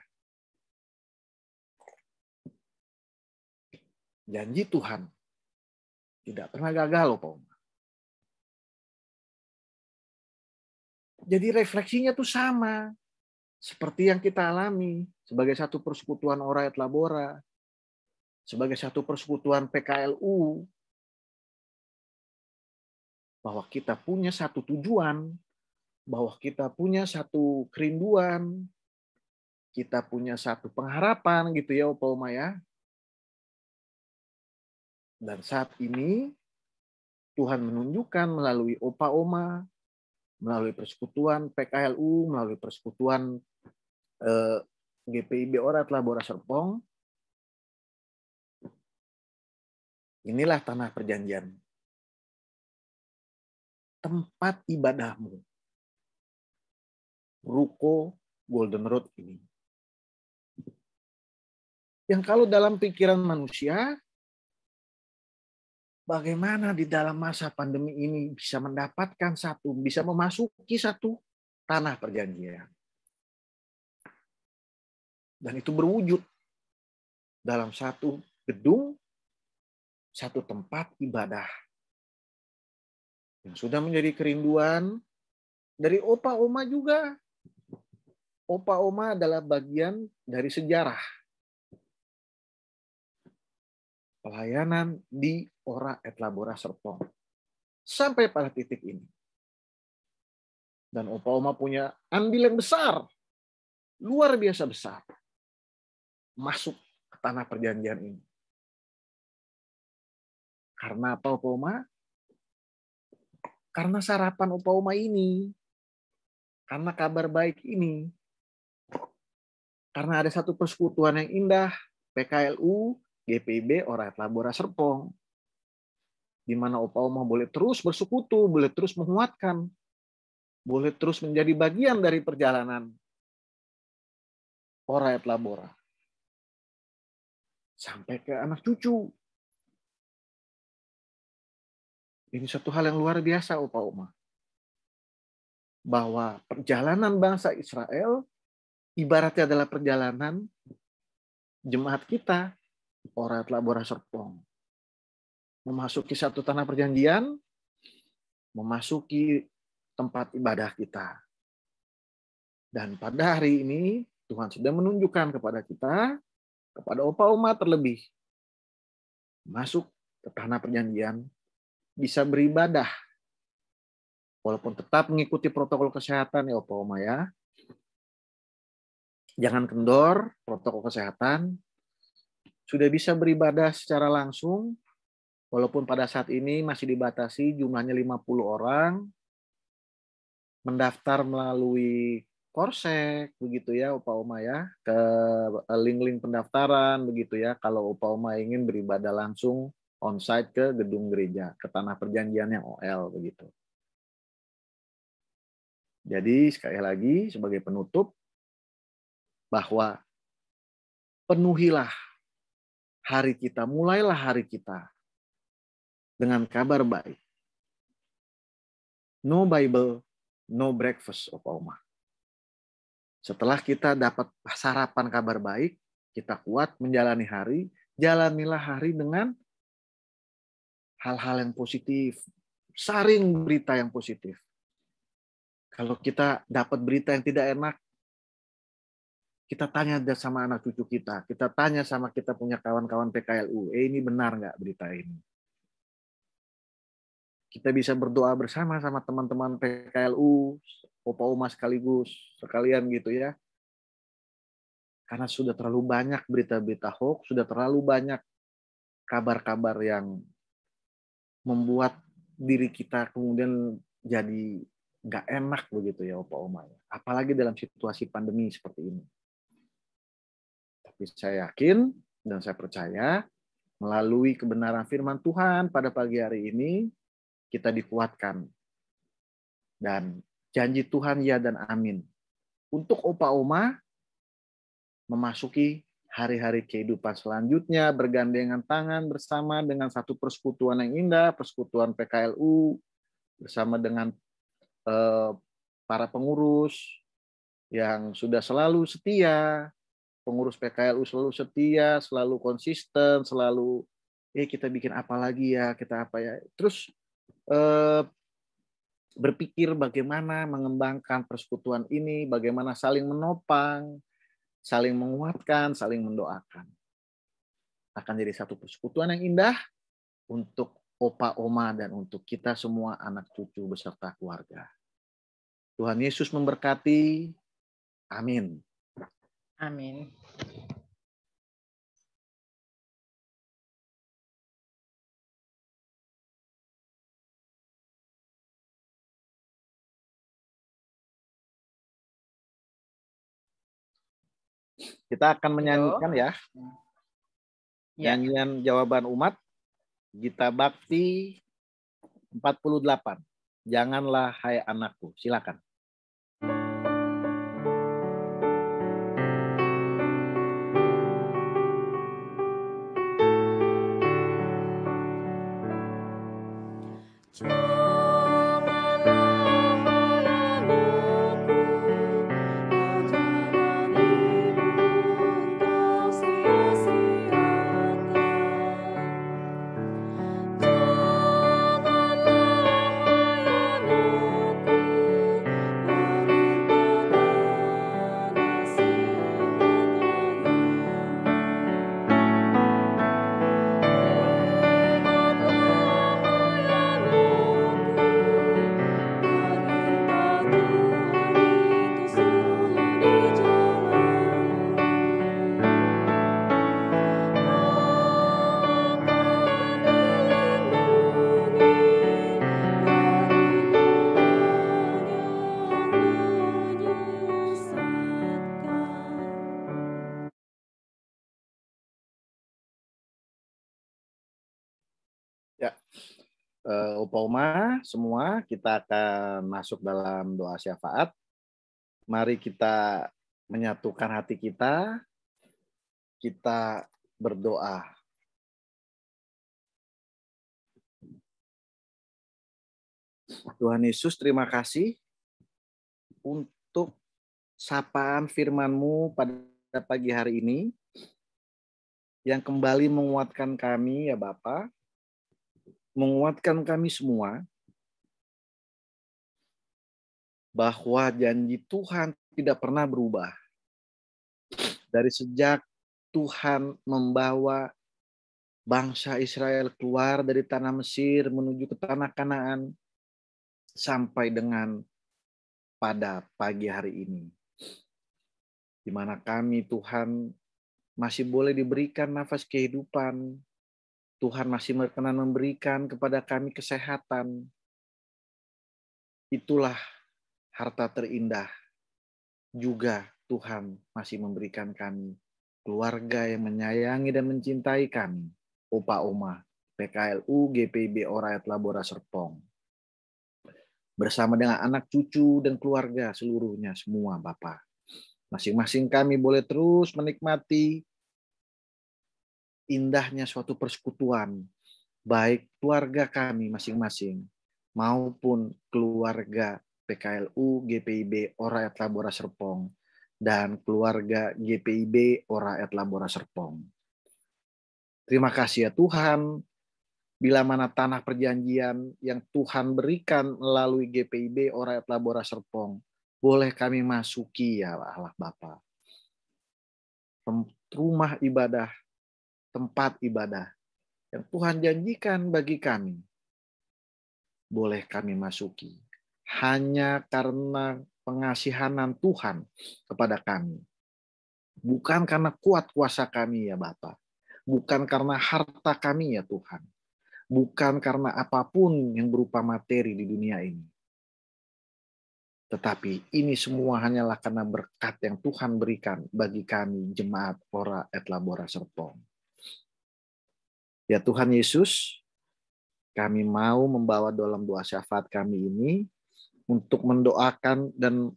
Janji Tuhan tidak pernah gagal, Opa Oma. Jadi refleksinya tuh sama. Seperti yang kita alami sebagai satu persekutuan Ora et Labora, sebagai satu persekutuan PKLU, bahwa kita punya satu tujuan, bahwa kita punya satu kerinduan, kita punya satu pengharapan gitu ya Opa Oma ya. Dan saat ini Tuhan menunjukkan melalui Opa Oma, melalui persekutuan PKLU, melalui persekutuan GPIB Ora et Labora Serpong, inilah tanah perjanjian. Tempat ibadahmu. Ruko Golden Road ini. Yang kalau dalam pikiran manusia, bagaimana di dalam masa pandemi ini bisa mendapatkan bisa memasuki satu tanah perjanjian. Dan itu berwujud dalam satu gedung, satu tempat ibadah. yang sudah menjadi kerinduan dari opa oma juga. Opa oma adalah bagian dari sejarah pelayanan di Ora et Labora Serpong sampai pada titik ini. Dan opa oma punya andil yang besar, luar biasa besar, masuk ke tanah perjanjian ini. Karena apa opa oma? Karena sarapan opa oma ini, karena kabar baik ini, karena ada satu persekutuan yang indah, PKLU, GPIB, Ora et Labora Serpong, di mana opa oma boleh terus bersekutu, boleh terus menguatkan, boleh terus menjadi bagian dari perjalanan Ora et Labora sampai ke anak cucu. Ini satu hal yang luar biasa, opa oma. Bahwa perjalanan bangsa Israel ibaratnya adalah perjalanan jemaat kita, Ora et Labora Serpong. Memasuki satu tanah perjanjian, memasuki tempat ibadah kita. Dan pada hari ini, Tuhan sudah menunjukkan kepada kita, kepada opa oma terlebih, masuk ke tanah perjanjian, bisa beribadah, walaupun tetap mengikuti protokol kesehatan ya opa oma ya. Jangan kendor protokol kesehatan. Sudah bisa beribadah secara langsung, walaupun pada saat ini masih dibatasi jumlahnya 50 orang. Mendaftar melalui Korsek begitu ya opa oma ya, ke link-link pendaftaran begitu ya, kalau opa oma ingin beribadah langsung on-site ke gedung gereja, ke tanah perjanjian yang OL begitu. Jadi sekali lagi sebagai penutup, bahwa penuhilah hari kita, mulailah hari kita dengan kabar baik. No Bible, no breakfast, opa oma. Setelah kita dapat sarapan kabar baik, kita kuat menjalani hari, jalanilah hari dengan hal-hal yang positif. Saring berita yang positif. Kalau kita dapat berita yang tidak enak, kita tanya sama anak cucu kita. Kita tanya sama kita punya kawan-kawan PKLU. Ini benar nggak berita ini? Kita bisa berdoa bersama sama teman-teman PKLU, opa oma sekalian gitu ya. Karena sudah terlalu banyak berita-berita hoax, sudah terlalu banyak kabar-kabar yang membuat diri kita kemudian jadi nggak enak begitu ya opa oma. Apalagi dalam situasi pandemi seperti ini. Tapi saya yakin dan saya percaya melalui kebenaran firman Tuhan pada pagi hari ini kita dikuatkan. Dan janji Tuhan ya dan amin. Untuk opa oma memasuki hari-hari kehidupan selanjutnya bergandengan tangan bersama dengan satu persekutuan yang indah, persekutuan PKLU bersama dengan para pengurus yang sudah selalu setia, pengurus PKLU selalu setia, selalu konsisten, selalu kita bikin apa lagi ya, kita apa ya. Terus berpikir bagaimana mengembangkan persekutuan ini, bagaimana saling menopang, saling menguatkan, saling mendoakan. Akan jadi satu persekutuan yang indah untuk opa oma dan untuk kita semua anak cucu beserta keluarga. Tuhan Yesus memberkati. Amin. Amin. Kita akan menyanyikan ya. Ya. Nyanyian jawaban umat. Gita Bakti 48. Janganlah hai anakku. Silakan. Ya, Opa Oma semua, kita akan masuk dalam doa syafaat. Mari kita menyatukan hati kita berdoa. Tuhan Yesus, terima kasih untuk sapaan firman-Mu pada pagi hari ini yang kembali menguatkan kami ya Bapa, menguatkan kami semua bahwa janji Tuhan tidak pernah berubah. Dari sejak Tuhan membawa bangsa Israel keluar dari tanah Mesir menuju ke tanah Kanaan sampai dengan pada pagi hari ini, di mana kami Tuhan masih boleh diberikan nafas kehidupan. Tuhan masih berkenan memberikan kepada kami kesehatan. Itulah harta terindah. Juga Tuhan masih memberikan kami keluarga yang menyayangi dan mencintai kami. Opa Oma, PKLU GPIB Orayat Labora Serpong. Bersama dengan anak cucu dan keluarga seluruhnya semua Bapak. Masing-masing kami boleh terus menikmati indahnya suatu persekutuan. Baik keluarga kami masing-masing maupun keluarga PKLU GPIB Orayat Labora Serpong dan keluarga GPIB Orayat Labora Serpong. Terima kasih ya Tuhan, bila mana tanah perjanjian yang Tuhan berikan melalui GPIB Orayat Labora Serpong, boleh kami masuki ya Allah Bapa. Rumah ibadah, tempat ibadah yang Tuhan janjikan bagi kami, boleh kami masuki. Hanya karena pengasihanan Tuhan kepada kami. Bukan karena kuat kuasa kami ya Bapa. Bukan karena harta kami ya Tuhan. Bukan karena apapun yang berupa materi di dunia ini. Tetapi ini semua hanyalah karena berkat yang Tuhan berikan bagi kami jemaat Ora et Labora Serpong. Ya Tuhan Yesus, kami mau membawa dalam doa syafaat kami ini untuk mendoakan dan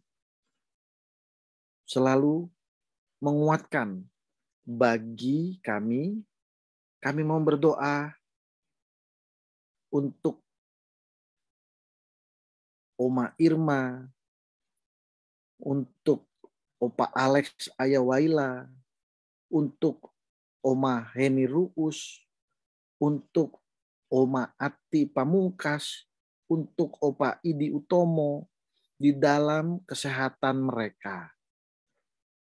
selalu menguatkan bagi kami mau berdoa untuk Oma Irma, untuk Opa Alex Ayawaila, untuk Oma Heni Ruus, untuk Oma Ati Pamungkas, untuk Opa Idi Utomo, di dalam kesehatan mereka.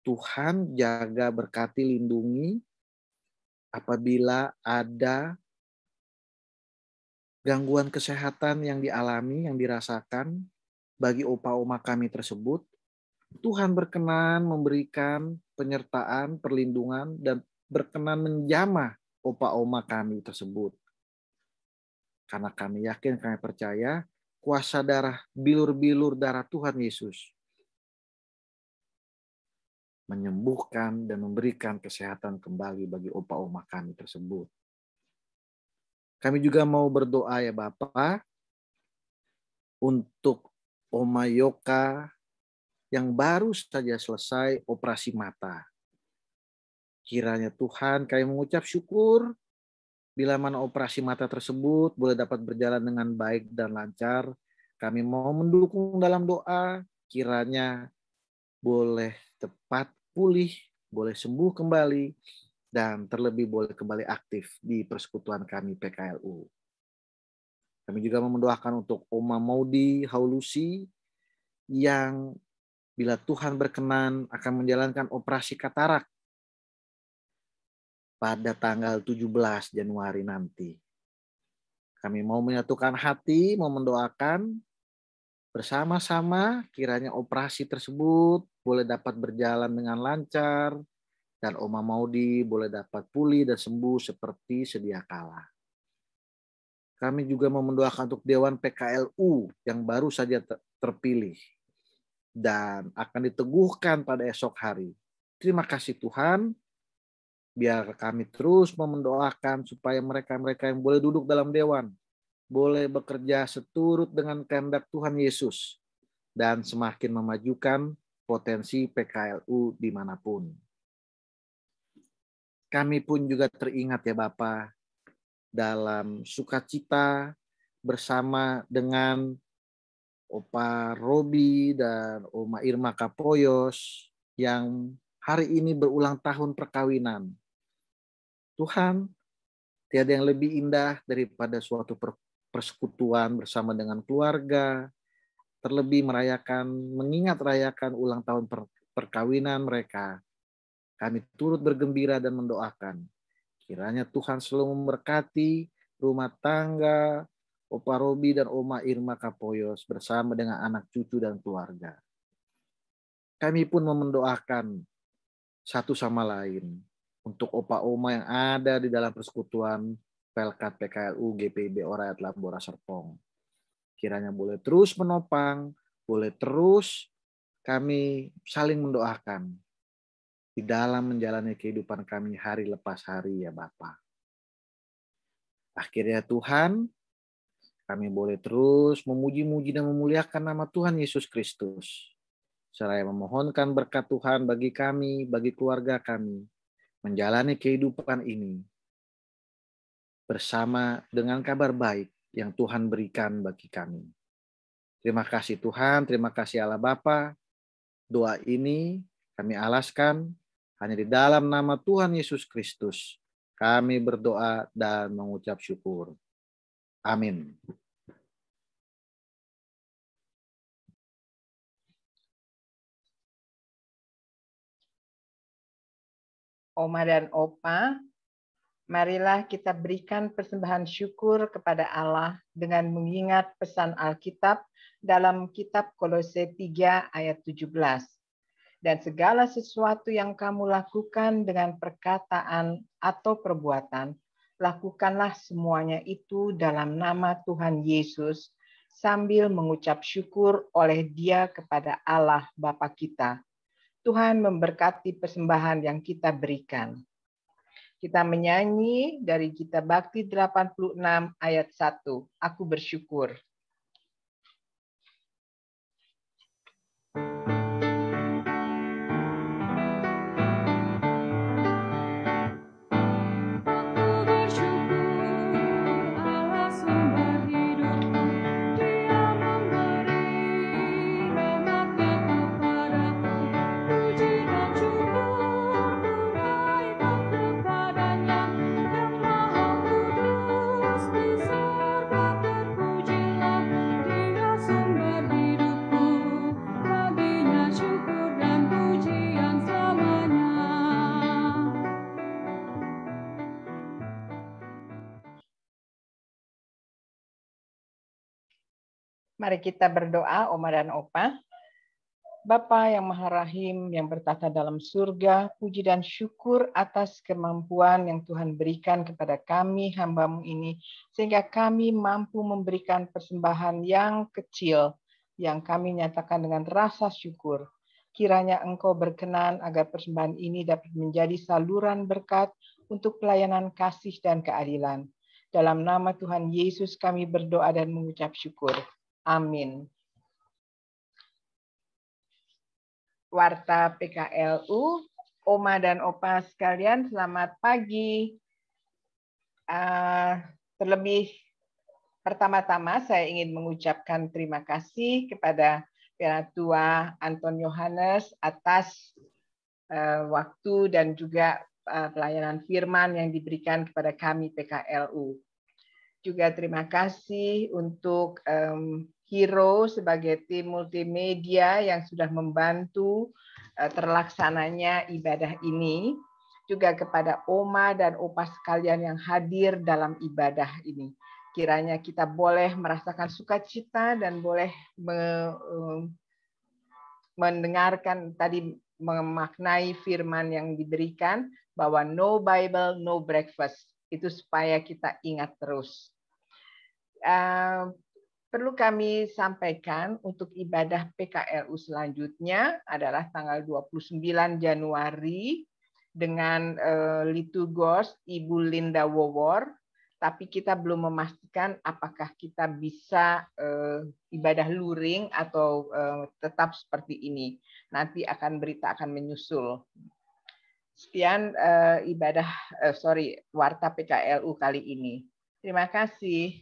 Tuhan jaga, berkati, lindungi apabila ada gangguan kesehatan yang dialami, yang dirasakan bagi opa-oma kami tersebut. Tuhan berkenan memberikan penyertaan, perlindungan, dan berkenan menjamah opa-oma kami tersebut. Karena kami yakin, kami percaya kuasa darah, bilur-bilur darah Tuhan Yesus menyembuhkan dan memberikan kesehatan kembali bagi opa-oma kami tersebut. Kami juga mau berdoa ya Bapak untuk Oma Yoka yang baru saja selesai operasi mata. Kiranya Tuhan kami mengucap syukur bila mana operasi mata tersebut boleh dapat berjalan dengan baik dan lancar. Kami mau mendukung dalam doa, kiranya boleh cepat pulih, boleh sembuh kembali, dan terlebih boleh kembali aktif di persekutuan kami PKLU. Kami juga mendoakan untuk Oma Maudi Haulusi yang bila Tuhan berkenan akan menjalankan operasi katarak pada tanggal 17 Januari nanti. Kami mau menyatukan hati, mau mendoakan bersama-sama kiranya operasi tersebut boleh dapat berjalan dengan lancar dan Oma Maudi boleh dapat pulih dan sembuh seperti sedia kala. Kami juga mau mendoakan untuk Dewan PKLU yang baru saja terpilih dan akan diteguhkan pada esok hari. Terima kasih Tuhan, Biar kami terus mendoakan supaya mereka-mereka yang boleh duduk dalam dewan, boleh bekerja seturut dengan kehendak Tuhan Yesus, dan semakin memajukan potensi PKLU dimanapun. Kami pun juga teringat ya Bapa, dalam sukacita bersama dengan Opa Robi dan Oma Irma Kapoyos yang hari ini berulang tahun perkawinan. Tuhan, tiada yang lebih indah daripada suatu persekutuan bersama dengan keluarga, terlebih mengingat rayakan ulang tahun perkawinan mereka. Kami turut bergembira dan mendoakan. Kiranya Tuhan selalu memberkati rumah tangga Opa Robi dan Oma Irma Kapoyos bersama dengan anak cucu dan keluarga. Kami pun mendoakan satu sama lain untuk Opa Oma yang ada di dalam persekutuan Pelkat PKLU GPIB Orayat Lambora Serpong. Kiranya boleh terus menopang, boleh terus kami saling mendoakan di dalam menjalani kehidupan kami hari lepas hari ya Bapa. Akhirnya Tuhan, kami boleh terus memuji-muji dan memuliakan nama Tuhan Yesus Kristus. Seraya memohonkan berkat Tuhan bagi kami, bagi keluarga kami, menjalani kehidupan ini bersama dengan kabar baik yang Tuhan berikan bagi kami. Terima kasih Tuhan, terima kasih Allah Bapa. Doa ini kami alaskan hanya di dalam nama Tuhan Yesus Kristus. Kami berdoa dan mengucap syukur. Amin. Oma dan Opa, marilah kita berikan persembahan syukur kepada Allah dengan mengingat pesan Alkitab dalam kitab Kolose 3 ayat 17. Dan segala sesuatu yang kamu lakukan dengan perkataan atau perbuatan, lakukanlah semuanya itu dalam nama Tuhan Yesus, sambil mengucap syukur oleh Dia kepada Allah Bapa kita. Tuhan memberkati persembahan yang kita berikan. Kita menyanyi dari Gita Bakti 86 ayat 1. Aku bersyukur. Mari kita berdoa, Oma dan Opa. Bapa yang Maha Rahim, yang bertata dalam surga, puji dan syukur atas kemampuan yang Tuhan berikan kepada kami, hamba-Mu ini, sehingga kami mampu memberikan persembahan yang kecil, yang kami nyatakan dengan rasa syukur. Kiranya Engkau berkenan agar persembahan ini dapat menjadi saluran berkat untuk pelayanan kasih dan keadilan. Dalam nama Tuhan Yesus kami berdoa dan mengucap syukur. Amin. Warta PKLU, Oma dan Opa sekalian, selamat pagi. Terlebih pertama-tama saya ingin mengucapkan terima kasih kepada Penatua Anton Yohanes atas waktu dan juga pelayanan firman yang diberikan kepada kami PKLU. Juga terima kasih untuk Hero sebagai tim multimedia yang sudah membantu terlaksananya ibadah ini. Juga kepada Oma dan Opa sekalian yang hadir dalam ibadah ini. Kiranya kita boleh merasakan sukacita dan boleh mendengarkan tadi, memaknai firman yang diberikan bahwa no Bible, no breakfast. Itu supaya kita ingat terus. Perlu kami sampaikan untuk ibadah PKLU selanjutnya adalah tanggal 29 Januari dengan liturgos Ibu Linda Wowor, tapi kita belum memastikan apakah kita bisa ibadah luring atau tetap seperti ini. Nanti berita akan menyusul. Sekian Warta PKLU kali ini. Terima kasih.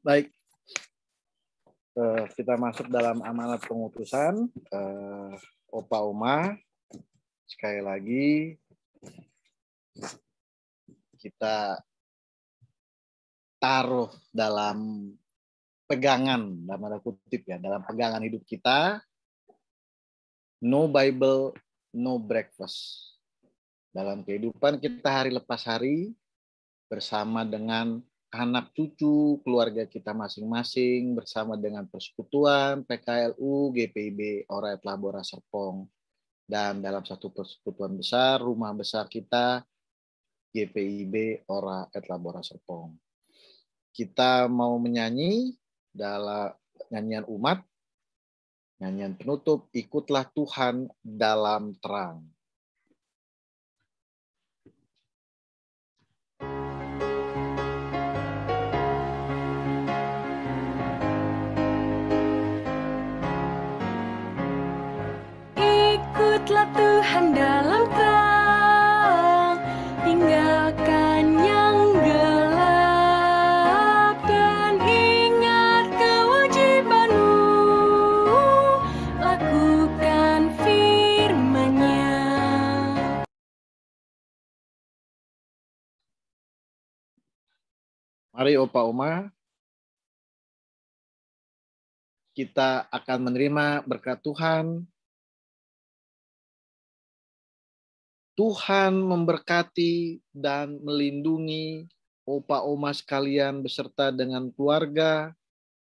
Baik. Kita masuk dalam amanat pengutusan. Opa Oma, sekali lagi kita taruh dalam pegangan, dalam tanda kutip ya, dalam pegangan hidup kita, no Bible, no breakfast. Dalam kehidupan kita hari lepas hari, bersama dengan anak cucu, keluarga kita masing-masing, bersama dengan persekutuan, PKLU, GPIB, Ora et Labora Serpong. Dan dalam satu persekutuan besar, rumah besar kita, GPIB, Ora et Labora Serpong. Kita mau menyanyi dalam nyanyian umat, nyanyian penutup, ikutlah Tuhan dalam terang. Ikutlah Tuhan dalam terang, tinggalkan yang gelap, dan ingat kewajibanmu, lakukan firman-Nya. Mari Opa Oma, kita akan menerima berkat Tuhan. Tuhan memberkati dan melindungi Opa Oma sekalian beserta dengan keluarga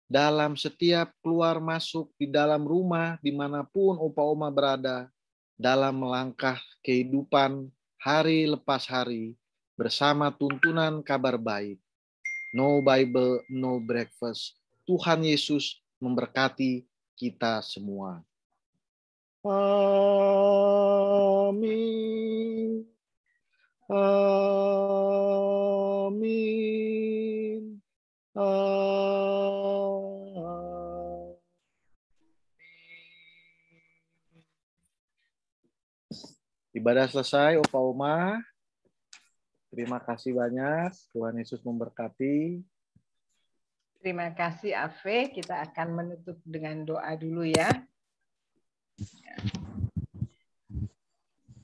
dalam setiap keluar masuk di dalam rumah dimanapun Opa Oma berada, dalam melangkah kehidupan hari lepas hari bersama tuntunan kabar baik. No Bible, no breakfast. Tuhan Yesus memberkati kita semua. Amin. Amin. Amin. Ibadah selesai, Opa Oma. Terima kasih banyak. Tuhan Yesus memberkati. Terima kasih, Ave. Kita akan menutup dengan doa dulu ya.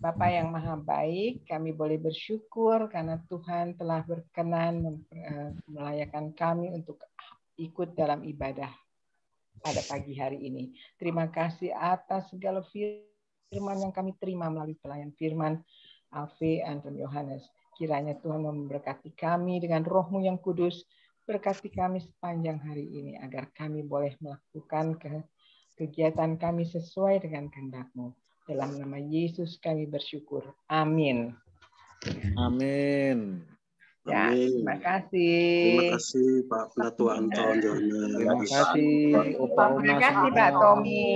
Bapa yang Maha Baik, kami boleh bersyukur karena Tuhan telah berkenan melayakan kami untuk ikut dalam ibadah pada pagi hari ini. Terima kasih atas segala firman yang kami terima melalui pelayan firman Ave Anton Yohanes. Kiranya Tuhan memberkati kami dengan Roh-Mu yang kudus, berkati kami sepanjang hari ini agar kami boleh melakukan kegiatan kami sesuai dengan kehendak-Mu. Dalam nama Yesus kami bersyukur. Amin. Amin. Ya, terima kasih. Terima kasih Pak Dato' Anton Johannes. Terima kasih Opa Oma. Terima kasih Pak Tommy.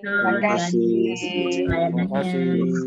Terima kasih. Terima kasih.